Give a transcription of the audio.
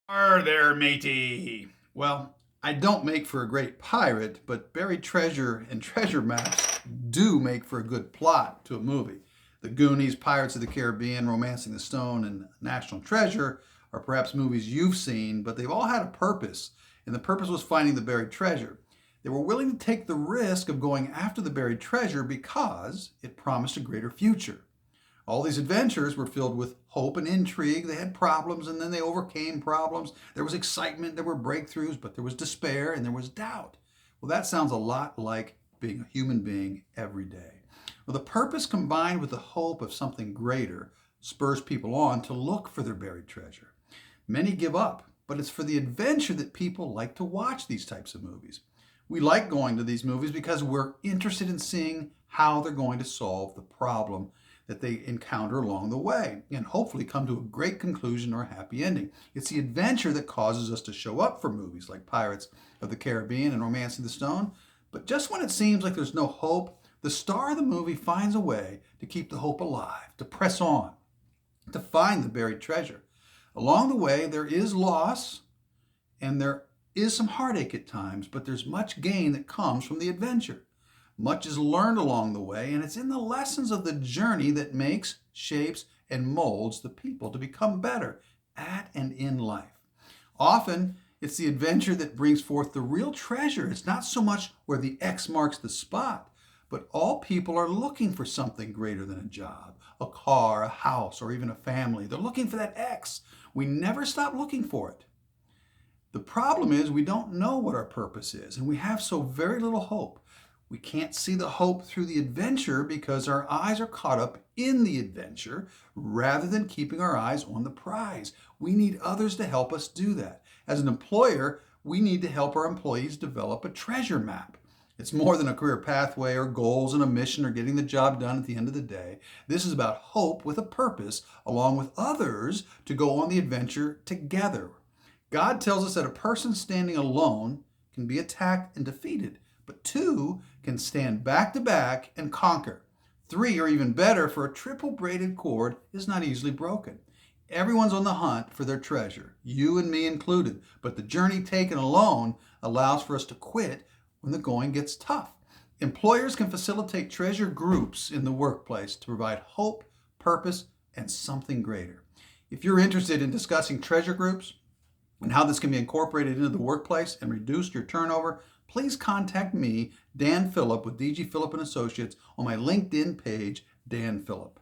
There, matey. Well, I don't make for a great pirate, but buried treasure and treasure maps do make for a good plot to a movie. The Goonies, Pirates of the Caribbean, Romancing the Stone, and National Treasure are perhaps movies you've seen, but they've all had a purpose, and the purpose was finding the buried treasure. They were willing to take the risk of going after the buried treasure because it promised a greater future. All these adventures were filled with hope and intrigue. They had problems and then they overcame problems. There was excitement, there were breakthroughs, but there was despair and there was doubt. Well, that sounds a lot like being a human being every day. Well, the purpose combined with the hope of something greater spurs people on to look for their buried treasure. Many give up, but it's for the adventure that people like to watch these types of movies. We like going to these movies because we're interested in seeing how they're going to solve the problem that they encounter along the way and hopefully come to a great conclusion or a happy ending. It's the adventure that causes us to show up for movies like Pirates of the Caribbean and Romancing the Stone. But just when it seems like there's no hope, the star of the movie finds a way to keep the hope alive, to press on, to find the buried treasure. Along the way, there is loss and there is some heartache at times, but there's much gain that comes from the adventure. Much is learned along the way, and it's in the lessons of the journey that makes, shapes, and molds the people to become better at and in life. Often, it's the adventure that brings forth the real treasure. It's not so much where the X marks the spot, but all people are looking for something greater than a job, a car, a house, or even a family. They're looking for that X. We never stop looking for it. The problem is we don't know what our purpose is, and we have so very little hope. We can't see the hope through the adventure because our eyes are caught up in the adventure rather than keeping our eyes on the prize. We need others to help us do that. As an employer, we need to help our employees develop a treasure map. It's more than a career pathway or goals and a mission or getting the job done at the end of the day. This is about hope with a purpose, along with others to go on the adventure together. God tells us that a person standing alone can be attacked and defeated, but two can stand back to back and conquer. Three are even better, for a triple braided cord is not easily broken. Everyone's on the hunt for their treasure, you and me included, but the journey taken alone allows for us to quit when the going gets tough. Employers can facilitate treasure groups in the workplace to provide hope, purpose, and something greater. If you're interested in discussing treasure groups and how this can be incorporated into the workplace and reduce your turnover, please contact me, Dan Phillip, with DG Phillip and Associates, on my LinkedIn page, Dan Phillip.